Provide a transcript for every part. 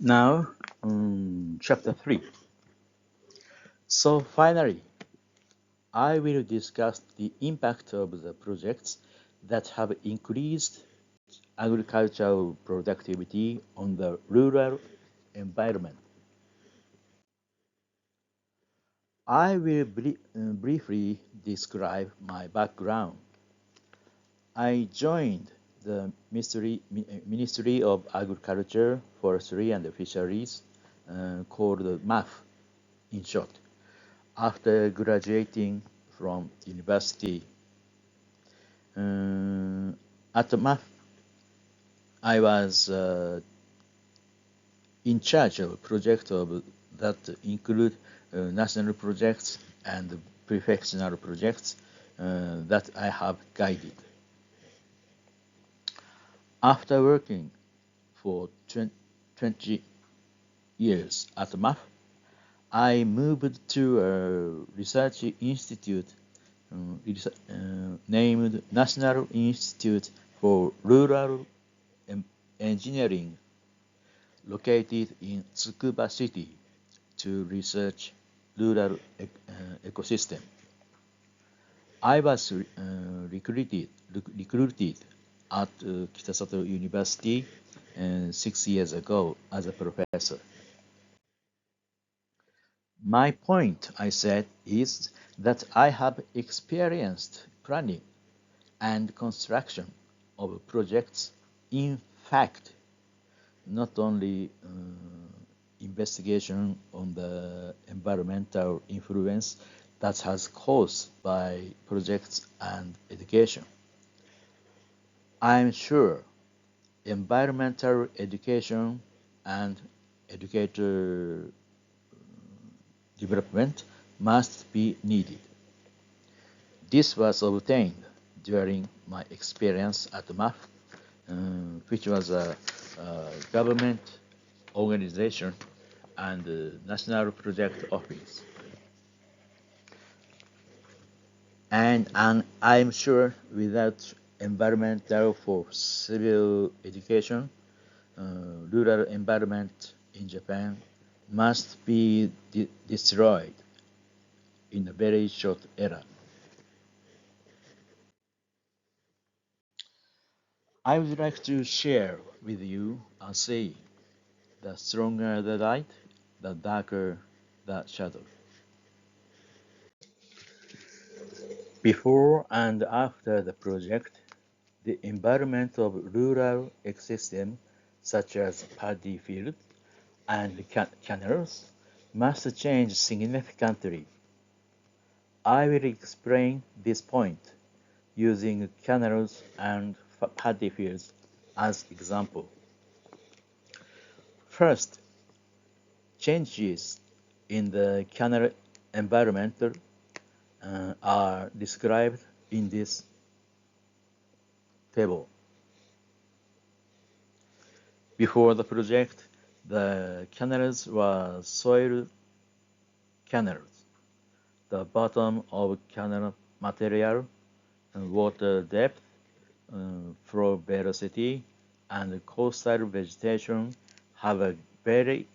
Now, Chapter 3. So finally, I will discuss the impact of the projects that have increased agricultural productivity on the rural environment. I will briefly describe my background. I joined the Ministry of Agriculture, Forestry and Fisheries, called MAF in short, after graduating from university. At MAF, I was in charge of projects that include national projects and prefectural projects that I have guided. After working for 20 years at MAF, I moved to a research institute named National Institute for Rural Engineering, located in Tsukuba City, to research rural ecosystem. I was recruited at Kitasato University 6 years ago as a professor. My point, I said, is that I have experienced planning and construction of projects. In fact, not only investigation on the environmental influence that has caused by projects and education. I'm sure environmental education and educator development must be needed. This was obtained during my experience at MAF, which was a government organization and national project office. And I'm sure without environmental for civil education, rural environment in Japan must be destroyed in a very short era. I would like to share with you a saying: the stronger the light, the darker the shadow. Before and after the project, the environment of rural ecosystem, such as paddy fields and canals, must change significantly. I will explain this point using canals and paddy fields as example. First, changes in the canal environment are described in this table. Before the project, the canals were soil canals. The bottom of canal material, water depth, flow velocity, and coastal vegetation have a very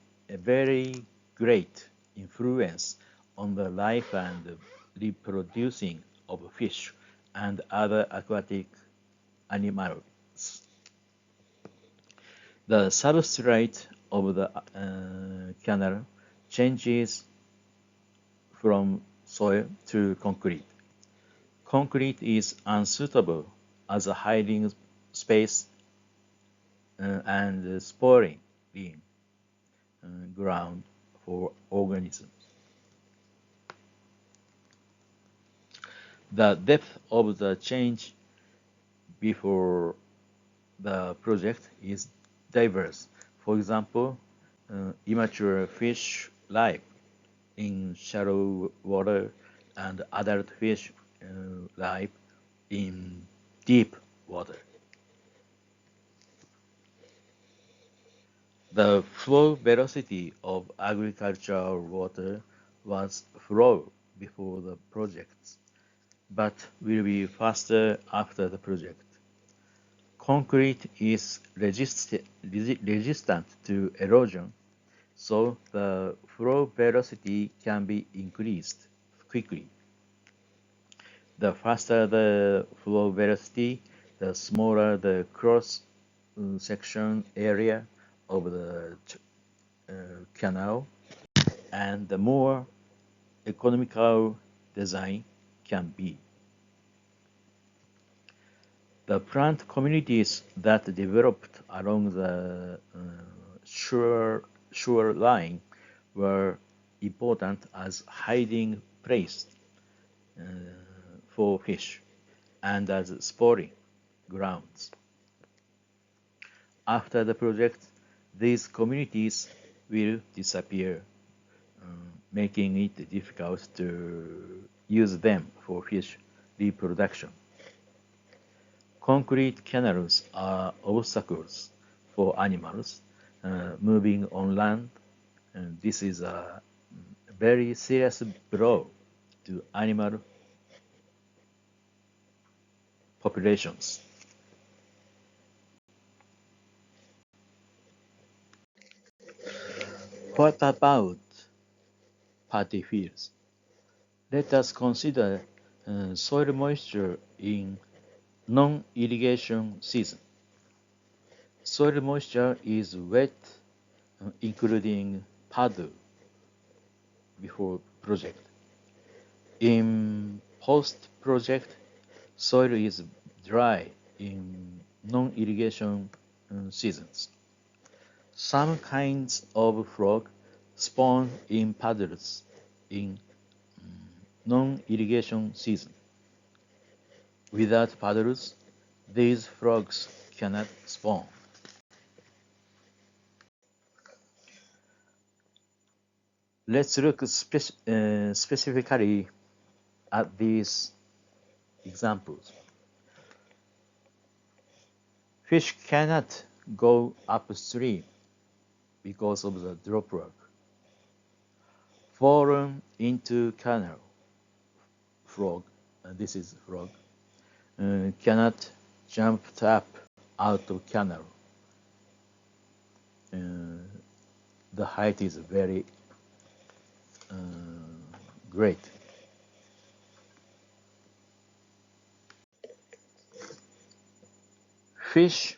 great influence on the life and reproducing of fish and other aquatic animals. The substrate of the canal changes from soil to concrete. Concrete is unsuitable as a hiding space and spoiling ground for organisms. The depth of the change before the project is diverse. For example, immature fish life in shallow water and adult fish life in deep water. The flow velocity of agricultural water was slow before the project, but will be faster after the project. Concrete is resistant to erosion, so the flow velocity can be increased quickly. The faster the flow velocity, the smaller the cross-section area of the canal, and the more economical design can be. The plant communities that developed along the shoreline were important as hiding place uh, for fish and as spawning grounds. After the project, these communities will disappear, making it difficult to use them for fish reproduction. Concrete canals are obstacles for animals moving on land, and this is a very serious blow to animal populations. What about paddy fields? Let us consider soil moisture in non-irrigation season. Soil moisture is wet, including puddle before project. In post-project, soil is dry in non-irrigation seasons. Some kinds of frog spawn in puddles in non-irrigation season. Without puddles, these frogs cannot spawn. Let's look specifically at these examples. Fish cannot go upstream because of the drop work. Fallen into canal, frog, this is frog, cannot jump up out of canal. The height is very great. Fish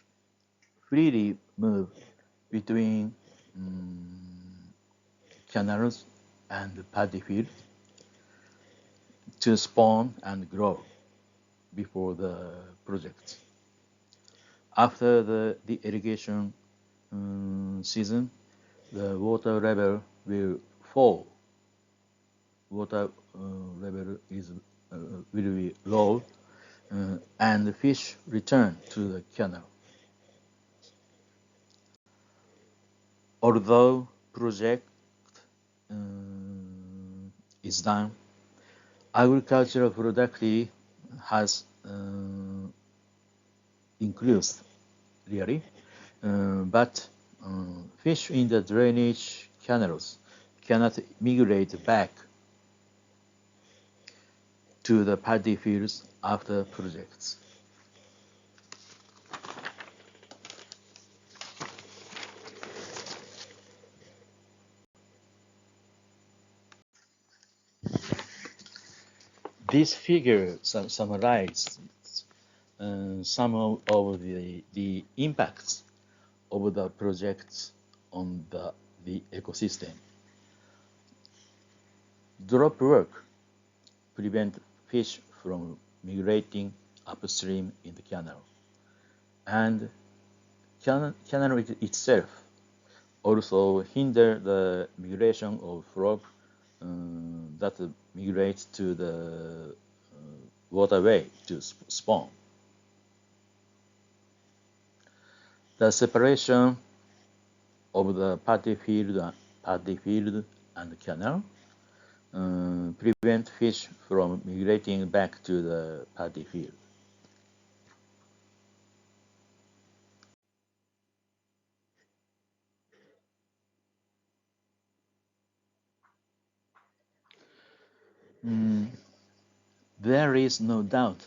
freely move between canals and paddy field to spawn and grow before the project. After the irrigation season, the water level will fall. Water level will be low, and the fish return to the canal. Although project is done, agricultural productivity has increased really, but fish in the drainage canals cannot migrate back to the paddy fields after projects. This figure summarizes some of the impacts of the projects on the ecosystem. Drop work prevent fish from migrating upstream in the canal, and canal itself also hinder the migration of frog that migrate to the waterway to spawn. The separation of the paddy field and canal prevent fish from migrating back to the paddy field. There is no doubt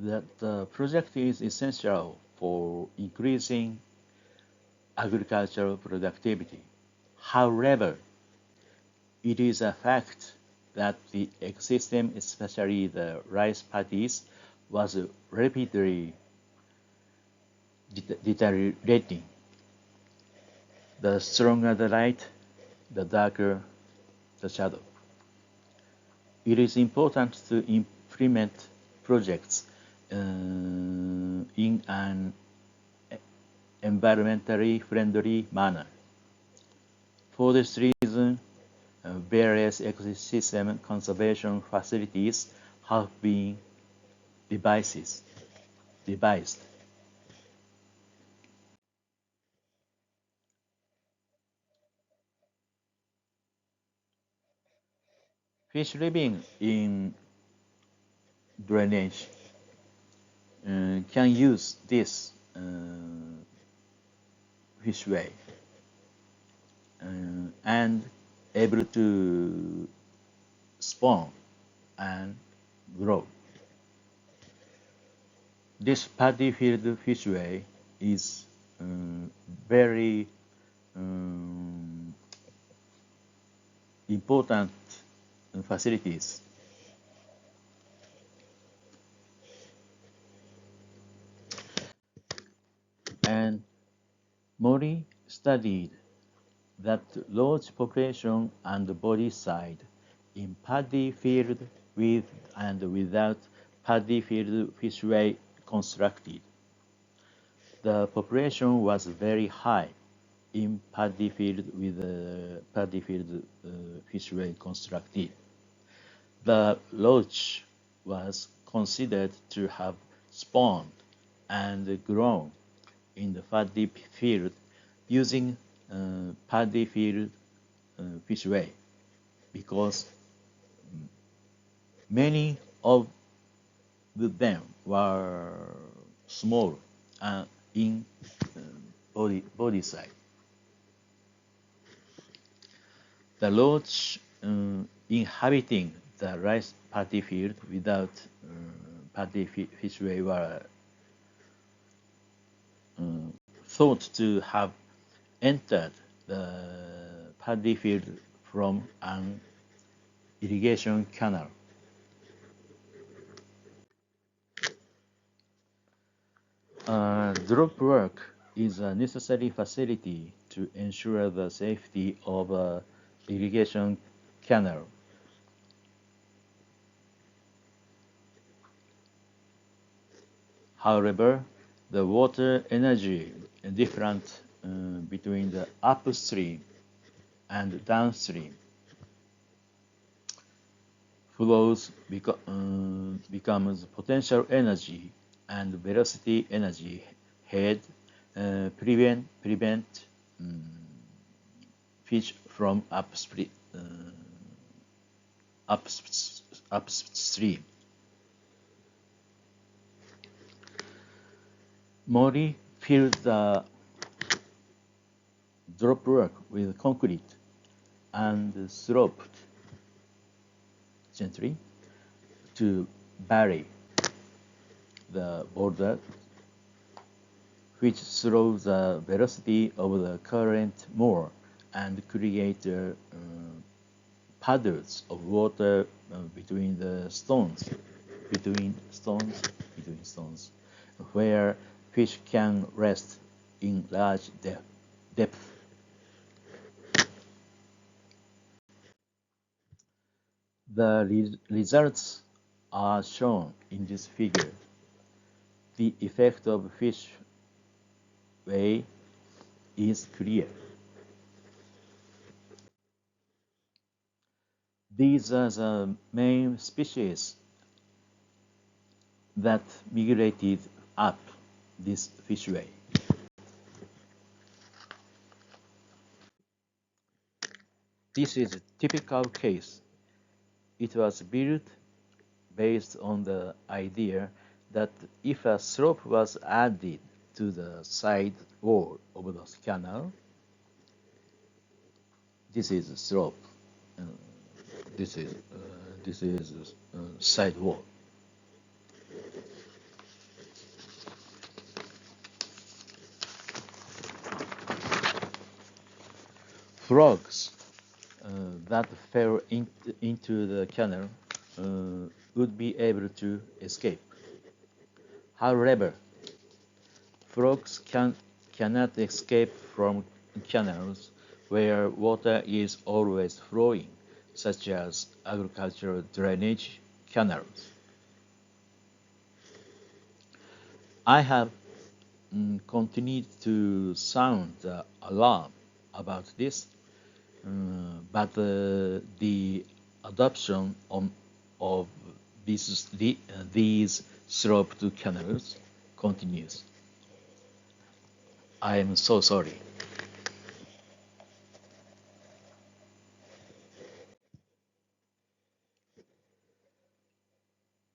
that the project is essential for increasing agricultural productivity. However, it is a fact that the ecosystem, especially the rice paddies, was rapidly deteriorating. The stronger the light, the darker the shadow. It is important to implement projects in an environmentally friendly manner. For this reason, various ecosystem conservation facilities have been devised. Fish living in drainage can use this fish way and able to spawn and grow. This paddy field fishway is very important facilities. And Mori studied that large population and body side in paddy field with and without paddy field fishway constructed. The population was very high in paddy field with paddy field fishway constructed. The lodge was considered to have spawned and grown in the paddy field using paddy field fishway because many of them were small in body size. The lodge inhabiting the rice paddy field without paddy fishway were thought to have entered the paddy field from an irrigation canal. Drop work is a necessary facility to ensure the safety of a irrigation canal. However, the water energy difference between the upstream and downstream flows becomes potential energy and velocity energy head prevent fish from upstream. Mori filled the drop work with concrete and sloped gently to vary the border, which slows the velocity of the current more and create puddles of water between stones, where fish can rest in large depth. The results are shown in this figure. The effect of fish way is clear. These are the main species that migrated up this fishway. This is a typical case. It was built based on the idea that if a slope was added to the side wall of the canal, this is a slope, this is side wall. frogs that fell into the canal would be able to escape. However, frogs cannot escape from canals where water is always flowing, such as agricultural drainage canals. I have continued to sound the alarm about this, but the adoption of these sloped canals continues. I am so sorry.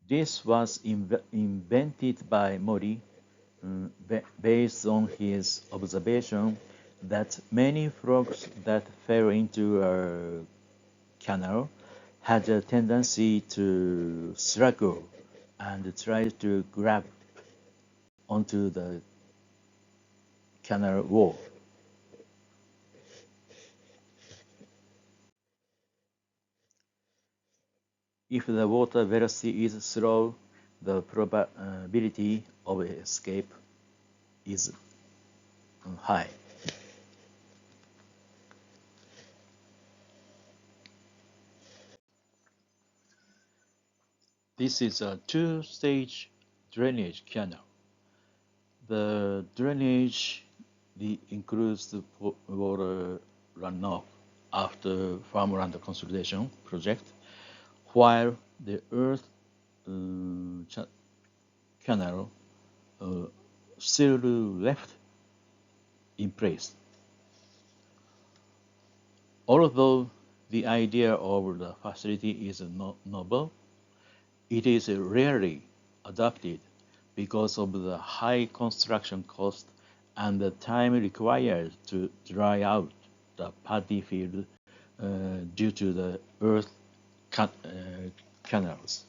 This was invented by Mori based on his observation that many frogs that fell into a canal had a tendency to struggle and try to grab onto the canal wall. If the water velocity is slow, the probability of escape is high. This is a two-stage drainage canal. The drainage includes the water runoff after farmland consolidation project, while the earth canal still left in place. Although the idea of the facility is novel, it is rarely adopted because of the high construction cost and the time required to dry out the paddy field due to the earth canals.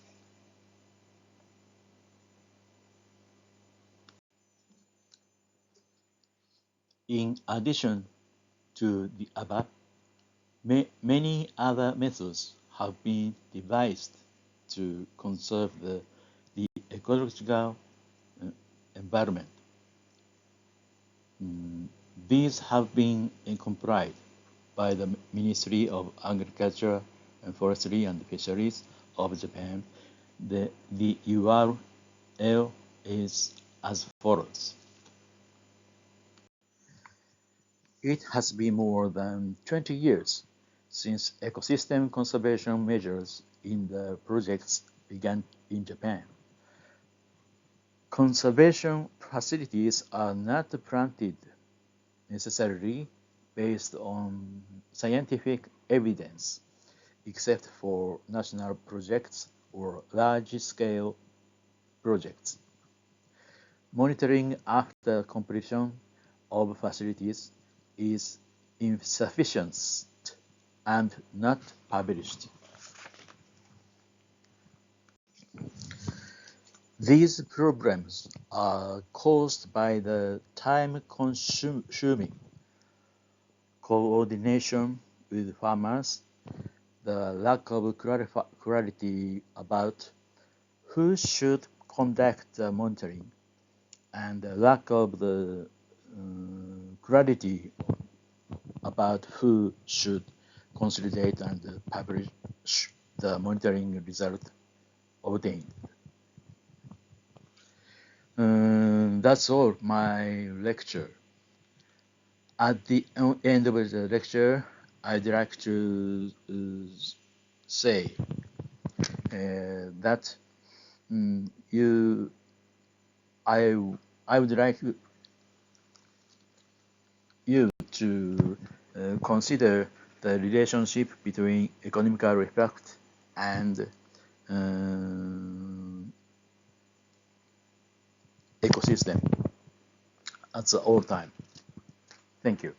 In addition to the above, many other methods have been devised to conserve the ecological environment. These have been compiled by the Ministry of Agriculture and Forestry and Fisheries of Japan. The URL is as follows. It has been more than 20 years since ecosystem conservation measures in the projects began in Japan. Conservation facilities are not planted necessarily based on scientific evidence, except for national projects or large-scale projects. Monitoring after completion of facilities is insufficient and not published. These problems are caused by the time-consuming coordination with farmers, the lack of clarity about who should conduct the monitoring, and the lack of the clarity about who should consolidate and publish the monitoring result obtained. That's all my lecture. At the end of the lecture, I'd like to say that I would like you to consider the relationship between economical effect and ecosystem at all time. Thank you.